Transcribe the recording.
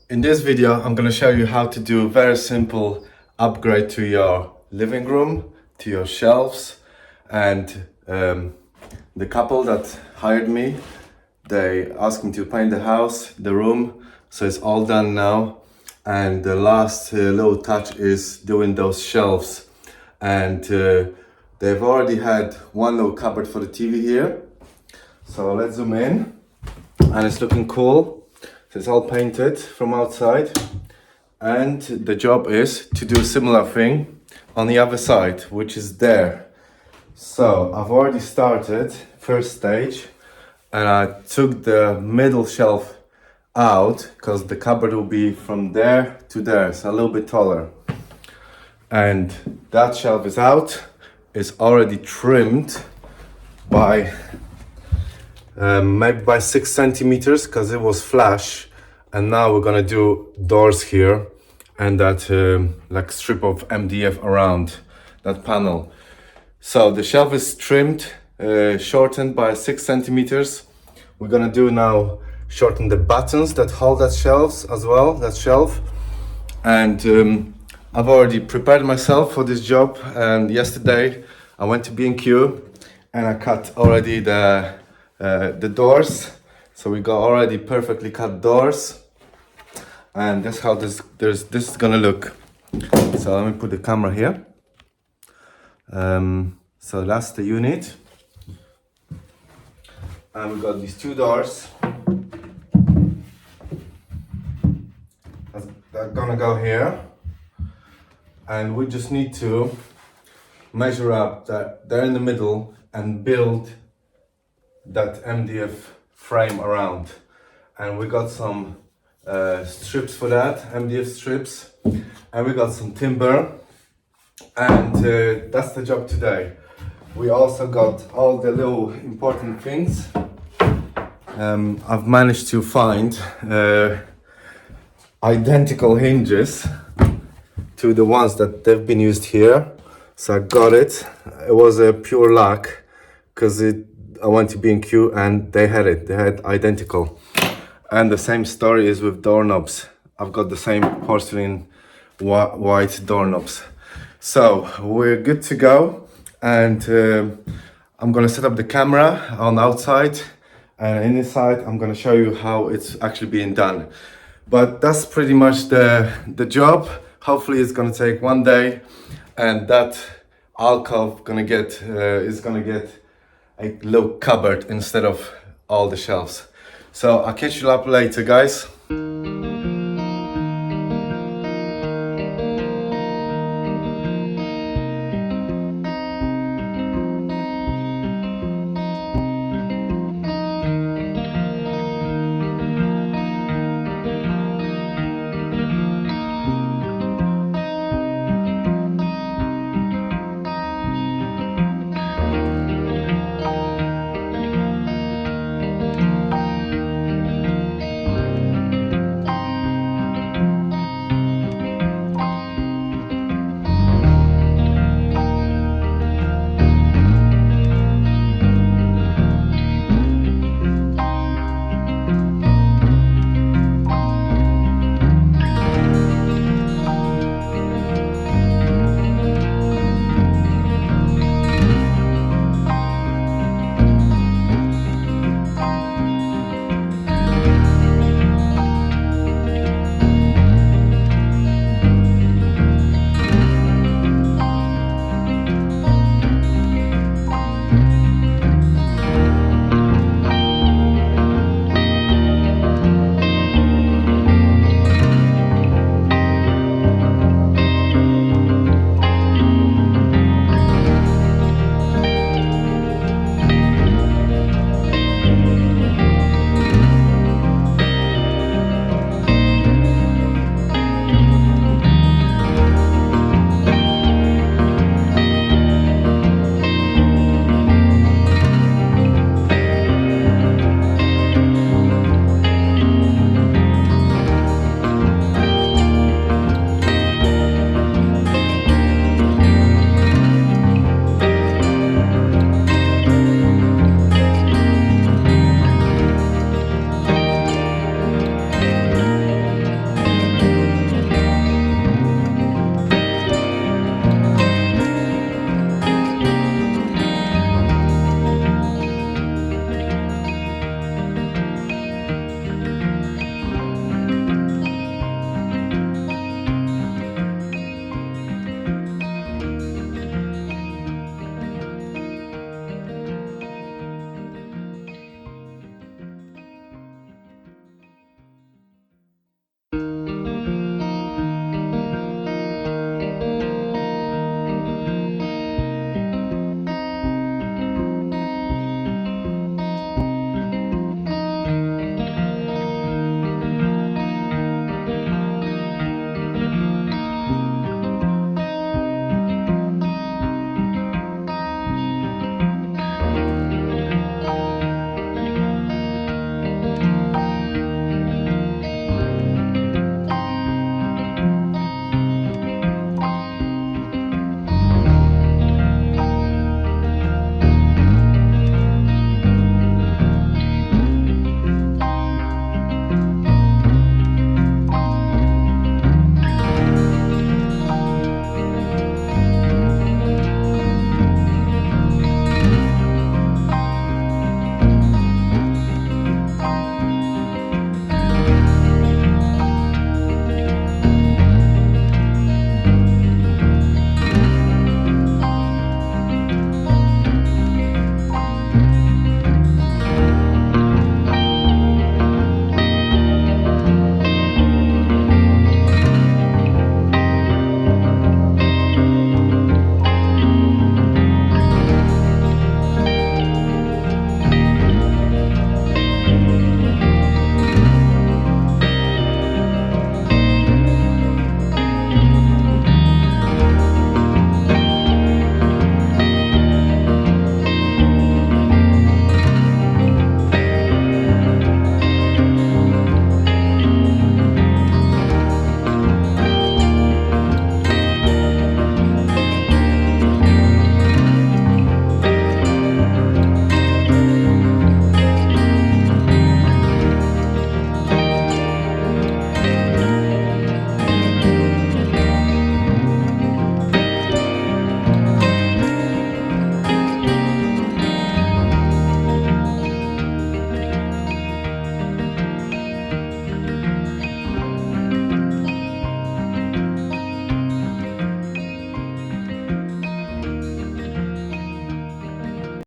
In this video, I'm going to show you how to do a very simple upgrade to your living room, to your shelves, and the couple that hired me, they asked me to paint the house, the room, so it's all done now. And the last little touch is doing those shelves. And they've already had one little cupboard for the TV here. So let's zoom in, and it's looking cool. So it's all painted from outside, and the job is to do a similar thing on the other side, which is there. So I've already started first stage, and I took the middle shelf out because the cupboard will be from there to there, so a little bit taller. And that shelf is out. It's already trimmed by maybe by 6 centimeters because it was flush, and now we're gonna do doors here and that like strip of MDF around that panel. So the shelf is trimmed, shortened by 6 centimeters. We're gonna do now shorten the buttons that hold that shelves as well, that shelf. And I've already prepared myself for this job, and yesterday I went to B&Q and I cut already the doors. So we got already perfectly cut doors, and that's how this is gonna look. So let me put the camera here. So that's the unit, and we got these two doors that's gonna go here, and we just need to measure up that they're in the middle and build that MDF frame around. And we got some strips for that, MDF strips, and we got some timber, and that's the job today. We also got all the little important things. I've managed to find identical hinges to the ones that they've been used here, so I got it. It was a pure luck because I went to B&Q and they had it. They had identical. And the same story is with doorknobs. I've got the same porcelain white doorknobs. So we're good to go. And I'm gonna set up the camera on outside, and inside I'm gonna show you how it's actually being done. But that's pretty much the job. Hopefully it's gonna take one day, and that alcove is gonna get a little cupboard instead of all the shelves. So I'll catch you up later, guys.